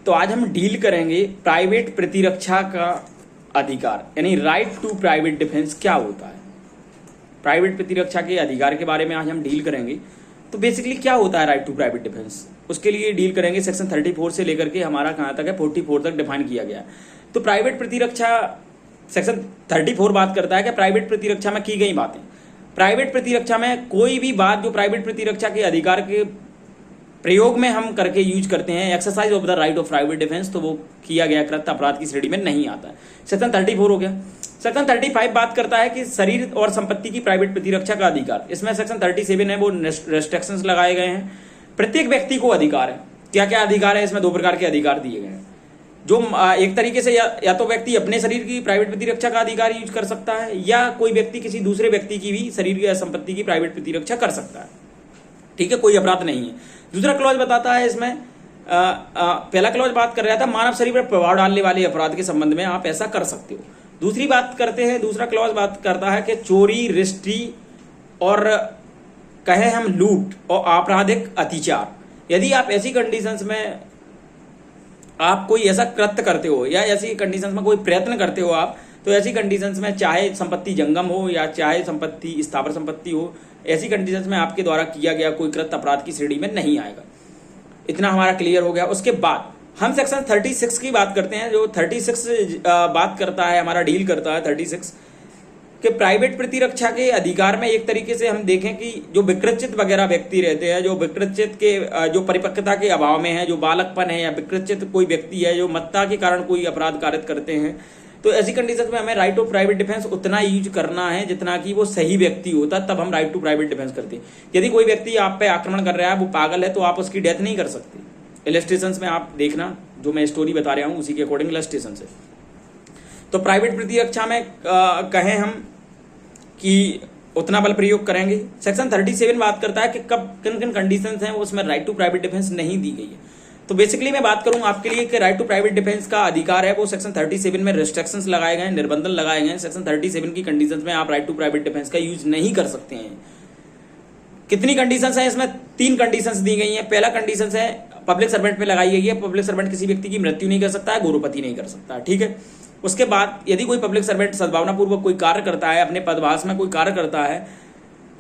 तो आज हम डील करेंगे प्राइवेट प्रतिरक्षा का अधिकार यानी राइट टू प्राइवेट डिफेंस क्या होता है। प्राइवेट प्रतिरक्षा के अधिकार के बारे में आज हम डील करेंगे। तो बेसिकली क्या होता है राइट टू प्राइवेट डिफेंस, उसके लिए डील करेंगे। सेक्शन 34 से लेकर के हमारा कहाँ तक है 44 तक डिफाइन किया गया है। तो प्राइवेट प्रतिरक्षा सेक्शन 34 बात करता है कि प्राइवेट प्रतिरक्षा में की गई बातें, प्राइवेट प्रतिरक्षा में कोई भी बात जो प्राइवेट प्रतिरक्षा के अधिकार के प्रयोग में हम करके यूज करते हैं, exercise of the right of private defence, तो वो किया गया कृत्य अपराध की श्रेणी में नहीं आता है। सेक्शन 34 हो गया। सेक्शन 35 बात करता है कि शरीर और संपत्ति की प्राइवेट प्रतिरक्षा का अधिकार। इसमें सेक्शन 37 है वो रेस्ट्रिक्शंस लगाए गए हैं। प्रत्येक व्यक्ति को अधिकार है। क्या क्या अधिकार है इसमें? 2 प्रकार के अधिकार दिए गए हैं। जो एक तरीके से या तो व्यक्ति अपने शरीर की प्राइवेट प्रतिरक्षा का अधिकार यूज कर सकता है, या कोई व्यक्ति किसी दूसरे व्यक्ति की भी शरीर या संपत्ति की प्राइवेट प्रतिरक्षा कर सकता है। ठीक है, कोई अपराध नहीं है। दूसरा क्लॉज बताता है इसमें, पहला क्लॉज बात कर रहा था मानव शरीर पर प्रभाव डालने वाले अपराध के संबंध में आप ऐसा कर सकते हो। दूसरी बात करते हैं, दूसरा क्लॉज बात करता है कि चोरी, रिस्ट्री और कहे हम लूट और आपराधिक अत्याचार, यदि आप ऐसी कंडीशंस में आप कोई ऐसा कृत्य करते हो या ऐसी कंडीशंस में कोई प्रयत्न करते हो आप, तो ऐसी कंडीशंस में चाहे संपत्ति जंगम हो या चाहे संपत्ति स्थावर संपत्ति हो, ऐसी कंडीशंस में आपके द्वारा किया गया कोई कृत्य अपराध की श्रेणी में नहीं आएगा। इतना हमारा क्लियर हो गया। उसके बाद हम सेक्शन 36 की बात करते हैं। जो 36 बात करता है, हमारा डील करता है 36 कि प्राइवेट प्रतिरक्षा के अधिकार में एक तरीके से हम देखें कि जो विकृचित वगैरह व्यक्ति रहते हैं, जो विकृचित के जो परिपक्वता के अभाव में है, जो बालकपन है, या विकृचित कोई व्यक्ति है जो मत्ता के कारण कोई अपराध कारित करते हैं, तो ऐसी कंडीशन में हमें राइट टू प्राइवेट डिफेंस उतना यूज करना है जितना कि वो सही व्यक्ति होता, तब हम राइट टू प्राइवेट डिफेंस करते हैं। यदि कोई व्यक्ति आप पे आक्रमण कर रहा है, वो पागल है, तो आप उसकी डेथ नहीं कर सकते। इलस्ट्रेशन में आप देखना, जो मैं स्टोरी बता रहा हूँ उसी के अकॉर्डिंग इलस्ट्रेशन से। तो प्राइवेट प्रतिरक्षा में कहें हम कि उतना बल प्रयोग करेंगे। सेक्शन 37 बात करता है कि कब किन किन कंडीशंस हैं उसमें राइट टू प्राइवेट डिफेंस नहीं दी गई है। तो बेसिकली मैं बात करूं आपके लिए कि राइट टू प्राइवेट डिफेंस का अधिकार है वो सेक्शन 37 में रेस्ट्रिक्शंस लगाए गए हैं, निर्बंधन लगाए गए हैं। सेक्शन 37 की कंडीशंस में आप राइट टू प्राइवेट डिफेंस का यूज नहीं कर सकते हैं। कितनी कंडीशंस हैं इसमें? 3 कंडीशंस दी गई हैं। पहला कंडीशंस है पब्लिक सर्वेंट में लगाई गई है। पब्लिक सर्वेंट किसी व्यक्ति की मृत्यु नहीं कर सकता है, गौरवपति नहीं कर सकता है। ठीक है। उसके बाद यदि कोई पब्लिक सर्वेंट सद्भावनापूर्वक कोई कार्य करता है, अपने पदभास में कोई कार्य करता है,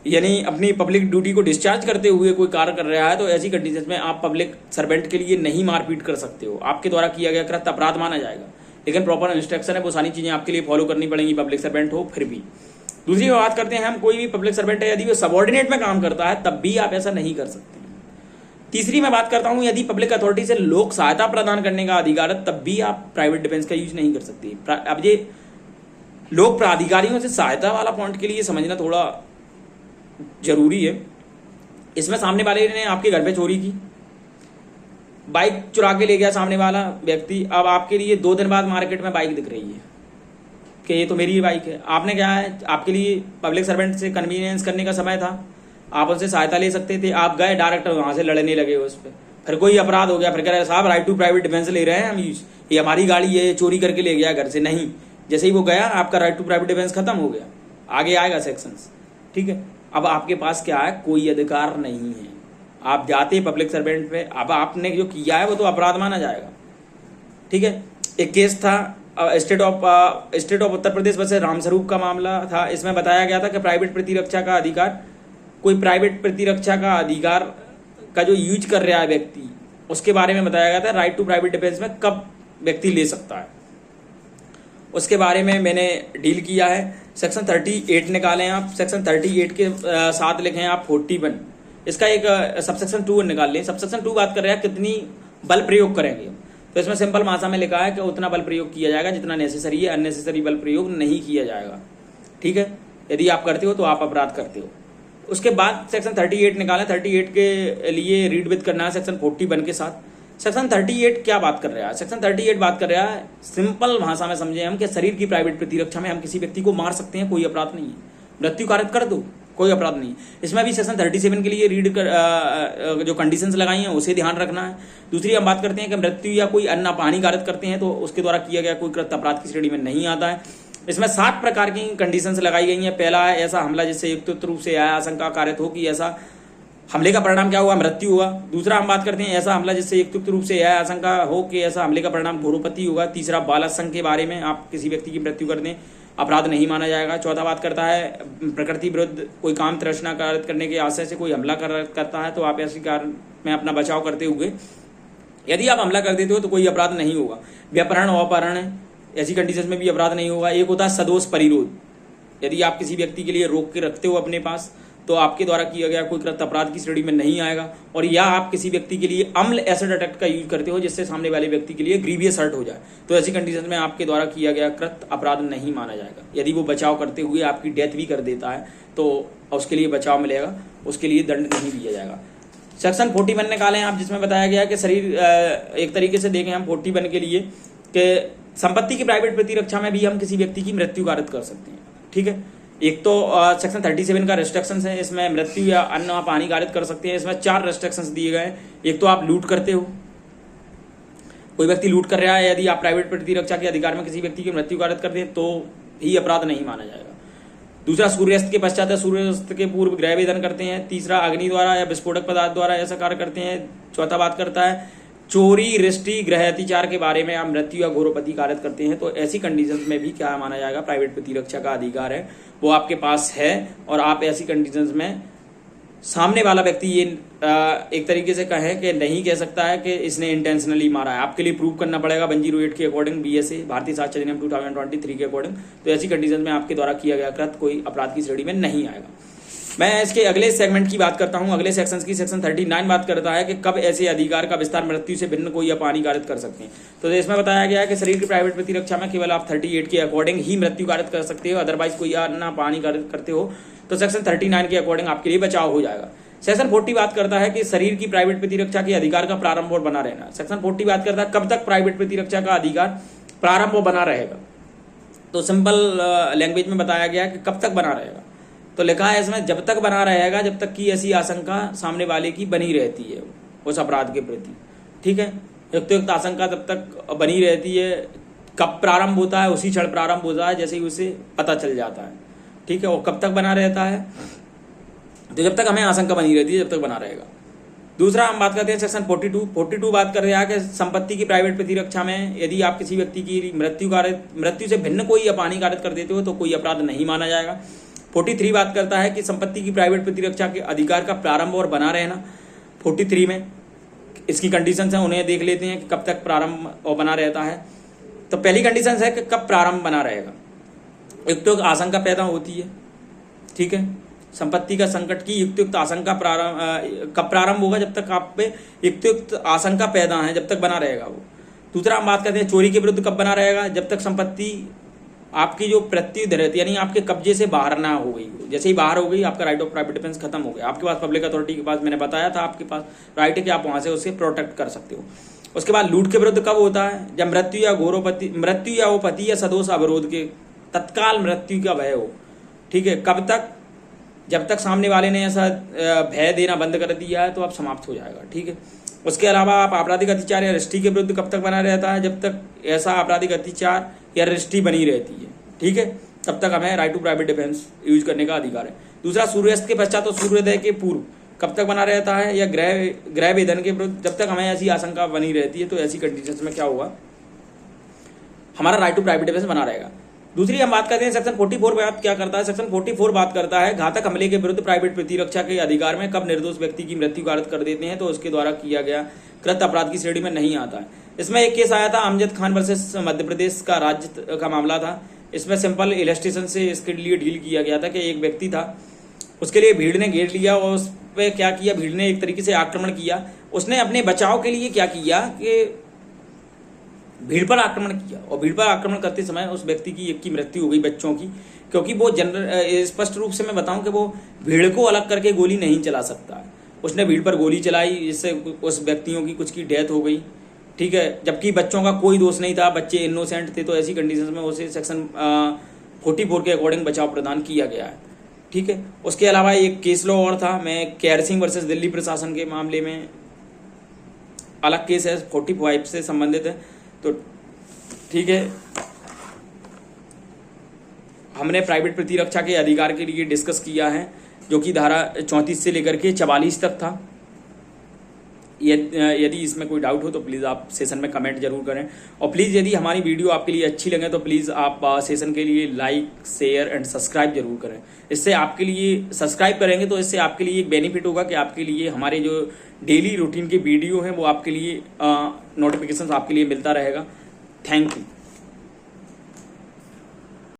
यानी अपनी पब्लिक ड्यूटी को डिस्चार्ज करते हुए कोई कार्य कर रहा है, तो ऐसी कंडीशन में आप पब्लिक सर्वेंट के लिए नहीं मारपीट कर सकते हो। आपके द्वारा किया गया कृत्य अपराध माना जाएगा, लेकिन प्रॉपर इंस्ट्रक्शन है, वो सारी चीजें आपके लिए फॉलो करनी पड़ेंगी, पब्लिक सर्वेंट हो फिर भी। दूसरी बात करते हैं हम, कोई भी पब्लिक सर्वेंट है यदि वो सबऑर्डिनेट में काम करता है तब भी आप ऐसा नहीं कर सकते। तीसरी मैं बात करता हूं, यदि पब्लिक अथॉरिटी से लोक सहायता प्रदान करने का अधिकार है तब भी आप प्राइवेट डिफेंस का यूज नहीं कर सकते। अब ये लोक प्राधिकारियों से सहायता वाला पॉइंट के लिए समझना थोड़ा जरूरी है। इसमें सामने वाले ने आपके घर पे चोरी की, बाइक चुरा के ले गया सामने वाला व्यक्ति। अब आपके लिए 2 दिन बाद मार्केट में बाइक दिख रही है कि ये तो मेरी ही बाइक है। आपने क्या है, आपके लिए पब्लिक सर्वेंट से कन्वीनियंस करने का समय था, आप उनसे सहायता ले सकते थे। आप गए डायरेक्ट वहां से लड़ने लगे उस पर, फिर कोई अपराध हो गया, फिर कह रहे साहब राइट टू प्राइवेट डिफेंस ले रहे हैं हम, ये हमारी गाड़ी है, चोरी करके ले गया घर से। नहीं, जैसे ही वो गया आपका राइट टू प्राइवेट डिफेंस खत्म हो गया, आगे आएगा सेक्शंस। ठीक है। अब आपके पास क्या है, कोई अधिकार नहीं है। आप जाते पब्लिक सर्वेंट पे, अब आपने जो किया है वो तो अपराध माना जाएगा। ठीक है। एक केस था state of Uttar Pradesh versus Ramswaroop का मामला था। इसमें बताया गया था कि प्राइवेट प्रतिरक्षा का अधिकार, कोई प्राइवेट प्रतिरक्षा का अधिकार का जो यूज कर रहा है व्यक्ति, उसके बारे में बताया गया था राइट टू प्राइवेट डिफेंस में कब व्यक्ति ले सकता है, उसके बारे में मैंने डील किया है। सेक्शन 38 निकालें आप, सेक्शन 38 के साथ लिखें आप 41, इसका एक सबसेक्शन 2 निकाल लें। सबसेक्शन 2 बात कर रहे हैं कितनी बल प्रयोग करेंगे, तो इसमें सिंपल भाषा में लिखा है कि उतना बल प्रयोग किया जाएगा जितना नेसेसरी है, अननेसेसरी बल प्रयोग नहीं किया जाएगा। ठीक है। यदि आप करते हो तो आप अपराध करते हो। उसके बाद सेक्शन 38 निकालें। 38 के लिए रीड विद करना है सेक्शन 41 के साथ। सेक्शन 38 क्या बात कर रहा है? सेक्शन 38 बात कर रहा है, सिंपल भाषा में समझे हम, कि शरीर की प्राइवेट प्रतिरक्षा में हम किसी व्यक्ति को मार सकते हैं, कोई अपराध नहीं है। मृत्यु कारित कर दो, कोई अपराध नहीं। इसमें भी सेक्शन 37 के लिए रीड कर जो कंडीशंस लगाई हैं उसे ध्यान रखना है। दूसरी हम बात करते हैं कि मृत्यु या कोई अन्य हानि कारित करते हैं तो उसके द्वारा किया गया कोई कृत्य अपराध की श्रेणी में नहीं आता है। इसमें 7 प्रकार की कंडीशंस लगाई गई हैं। पहला है ऐसा हमला जिससे युक्त रूप से आशंका कारित हो कि ऐसा हमले का परिणाम क्या हुआ, मृत्यु हुआ। दूसरा हम बात करते हैं ऐसा हमला जिससे युक्त रूप से यह आशंका हो कि ऐसा हमले का परिणाम घोरोपति होगा। तीसरा बालासंग के बारे में, आप किसी व्यक्ति की मृत्यु कर दें, अपराध नहीं माना जाएगा। चौथा बात करता है प्रकृति विरुद्ध कोई काम तृष्णा कार्य करने के आशय से कोई हमला करता है तो आप ऐसी कार्य में अपना बचाव करते हुए यदि आप हमला कर देते हो तो कोई अपराध नहीं होगा। व्यापहरण और अपहरण ऐसी कंडीशन में भी अपराध नहीं होगा। एक होता है सदोष परिरोध, यदि आप किसी व्यक्ति के लिए रोक के रखते हो अपने पास तो आपके द्वारा किया गया कोई कृत्य अपराध की श्रेणी में नहीं आएगा। और या आप किसी व्यक्ति के लिए अम्ल एसिड अटैक का यूज करते हो जिससे सामने वाले व्यक्ति के लिए ग्रीवियस हर्ट हो जाए तो ऐसी कंडीशन में आपके द्वारा किया गया कृत्य अपराध नहीं माना जाएगा। यदि वो बचाव करते हुए आपकी डेथ भी कर देता है तो उसके लिए बचाव मिलेगा, उसके लिए दंड नहीं दिया जाएगा। सेक्शन 41 निकाले हैं आप, जिसमें बताया गया कि शरीर एक तरीके से देखें हम 41 के लिए कि संपत्ति की प्राइवेट प्रतिरक्षा में भी हम किसी व्यक्ति की मृत्यु कारित कर सकते हैं। ठीक है, एक तो सेक्शन 37 का रेस्ट्रिक्शंस है, इसमें मृत्यु या अन्न आप हानि कारित कर सकते हैं। इसमें 4 रेस्ट्रिक्शंस दिए गए हैं। एक तो आप लूट करते हो, कोई व्यक्ति लूट कर रहा है, यदि आप प्राइवेट प्रतिरक्षा के अधिकार में किसी व्यक्ति की मृत्यु कारित करते हैं तो ही अपराध नहीं माना जाएगा। दूसरा सूर्यास्त के पश्चात या सूर्यास्त के पूर्व गृह भेदन करते हैं। तीसरा अग्नि द्वारा या विस्फोटक पदार्थ द्वारा ऐसा कार्य करते हैं। चौथा बात करता है चोरी, रिष्टि, गृह अतिचार के बारे में आप मृत्यु या घोरोपति कारित करते हैं तो ऐसी कंडीशंस में भी क्या माना जाएगा, प्राइवेट प्रतिरक्षा का अधिकार है वो आपके पास है। और आप ऐसी कंडीशंस में सामने वाला व्यक्ति ये एक तरीके से कहें कि नहीं कह सकता है कि इसने इंटेंशनली मारा है, आपके लिए प्रूव करना पड़ेगा 108 के अकॉर्डिंग, BSA भारतीय साक्ष्य अधिनियम 2023 के अकॉर्डिंग। तो ऐसी कंडीशन में आपके द्वारा किया गया कृत्य कोई अपराध की श्रेणी में नहीं आएगा। मैं इसके अगले सेगमेंट की बात करता हूं, अगले सेक्शन की। सेक्शन 39 बात करता है कि कब ऐसे अधिकार का विस्तार मृत्यु से भिन्न कोई अपहानि कारित कर सकते हैं। तो इसमें बताया गया है कि शरीर की प्राइवेट प्रतिरक्षा में केवल आप 38 के अकॉर्डिंग ही मृत्यु कारित कर सकते हो, अदरवाइज कोई अन्य अपहानि कारित करते हो तो सेक्शन 39 के अकॉर्डिंग आपके लिए बचाव हो जाएगा। सेक्शन 40 बात करता है कि शरीर की प्राइवेट प्रतिरक्षा के अधिकार का प्रारंभ और बना रहना। सेक्शन 40 बात करता है कब तक प्राइवेट प्रतिरक्षा का अधिकार प्रारंभ और बना रहेगा। तो सिंपल लैंग्वेज में बताया गया कि कब तक बना रहेगा, तो लिखा है इसमें जब तक बना रहेगा जब तक कि ऐसी आशंका सामने वाले की बनी रहती है उस अपराध के प्रति। ठीक है, युक्त आशंका तब तक बनी रहती है। कब प्रारंभ होता है, उसी क्षण प्रारंभ होता है जैसे ही उसे पता चल जाता है। ठीक है, और कब तक बना रहता है, तो जब तक हमें आशंका बनी रहती है जब तक बना रहेगा। दूसरा हम बात करते हैं सेक्शन 42 बात कर रहा है कि संपत्ति की प्राइवेट प्रतिरक्षा में यदि आप किसी व्यक्ति की मृत्यु से भिन्न कोई अपहानि कारित कर देते हो तो कोई अपराध नहीं माना जाएगा। 43 बात करता है कि संपत्ति की प्राइवेट प्रतिरक्षा के अधिकार का प्रारंभ और बना रहना। 43 में इसकी कंडीशंस हैं, उन्हें देख लेते हैं कि कब तक प्रारंभ और बना रहता है। तो पहली कंडीशन है कि कब प्रारंभ बना रहेगा। एक तो आशंका पैदा होती है, ठीक है, संपत्ति का संकट की युक्त आशंका कब प्रारंभ होगा, जब तक आप पे युक्त आशंका पैदा है जब तक बना रहेगा वो। दूसरा हम बात करते हैं चोरी के विरुद्ध कब बना रहेगा, जब तक संपत्ति आपकी जो प्रत्युत रहती है यानी आपके कब्जे से बाहर ना हो गई हो। जैसे ही बाहर हो गई आपका राइट ऑफ प्राइवेट डिफेंस खत्म हो गया, आपके पास पब्लिक अथॉरिटी के पास, मैंने बताया था आपके पास राइट है कि आप वहां से उससे प्रोटेक्ट कर सकते हो। उसके बाद लूट के विरुद्ध कब होता है, जब मृत्यु या उपपत्ति या सदोष अवरोध के तत्काल मृत्यु का भय हो। ठीक है, कब तक, जब तक सामने वाले ने ऐसा भय देना बंद कर दिया है तो आप समाप्त हो जाएगा। ठीक है, उसके अलावा आप आपराधिक अत्याचार या रिष्टि के विरुद्ध कब तक बना रहता है, जब तक ऐसा आपराधिक अत्याचार या रिष्टि बनी रहती है। ठीक है, तब तक हमें right to private defence use करने का अधिकार है। दूसरा सूर्यास्त के पश्चात तो सूर्योदय के पूर्व कब तक बना रहता है, या ग्रह भेदन के विरुद्ध जब तक हमें ऐसी आशंका बनी रहती है तो ऐसी कंडीशंस में क्या होगा, हमारा राइट टू प्राइवेट डिफेंस बना रहेगा। दूसरी हम बात करते हैं सेक्शन 44 बात क्या करता है। सेक्शन 44 बात करता है घातक हमले के विरुद्ध प्राइवेट प्रतिरक्षा के अधिकार में कब निर्दोष व्यक्ति की मृत्यु कारित कर देते हैं तो उसके द्वारा किया गया कृत्य अपराध की श्रेणी में नहीं आता है। इसमें एक केस आया था अमजद खान वर्सेस मध्य प्रदेश का राज्य का मामला था। इसमें सिंपल इलस्ट्रेशन से इसके लिए डील किया गया था कि एक व्यक्ति था, उसके लिए भीड़ ने घेर लिया और उस पर क्या किया, भीड़ ने एक तरीके से आक्रमण किया। उसने अपने बचाव के लिए क्या किया कि भीड़ पर आक्रमण किया, और भीड़ पर आक्रमण करते समय उस व्यक्ति की एक की मृत्यु हो गई, बच्चों की, क्योंकि वो स्पष्ट रूप से मैं बताऊं कि वो भीड़ को अलग करके गोली नहीं चला सकता। उसने भीड़ पर गोली चलाई जिससे उस व्यक्तियों की कुछ की डेथ हो गई। ठीक है, जबकि बच्चों का कोई दोष नहीं था, बच्चे इनोसेंट थे, तो ऐसी कंडीशन में उसे सेक्शन 44 के अकॉर्डिंग बचाव प्रदान किया गया है। ठीक है, उसके अलावा एक केस लॉ और था, मैं कैर सिंह वर्सेस दिल्ली प्रशासन के मामले में अलग केस है, 45 से संबंधित है। तो ठीक है, हमने प्राइवेट प्रतिरक्षा के अधिकार के लिए डिस्कस किया है। जो कि धारा 34 से लेकर के 44 तक था। यदि इसमें कोई डाउट हो तो प्लीज़ आप सेशन में कमेंट जरूर करें, और प्लीज़ यदि हमारी वीडियो आपके लिए अच्छी लगे तो प्लीज़ आप सेशन के लिए लाइक, शेयर एंड सब्सक्राइब जरूर करें। इससे आपके लिए, सब्सक्राइब करेंगे तो इससे आपके लिए एक बेनिफिट होगा कि आपके लिए हमारे जो डेली रूटीन के वीडियो हैं वो आपके लिए नोटिफिकेशन आपके लिए मिलता रहेगा। Thank you.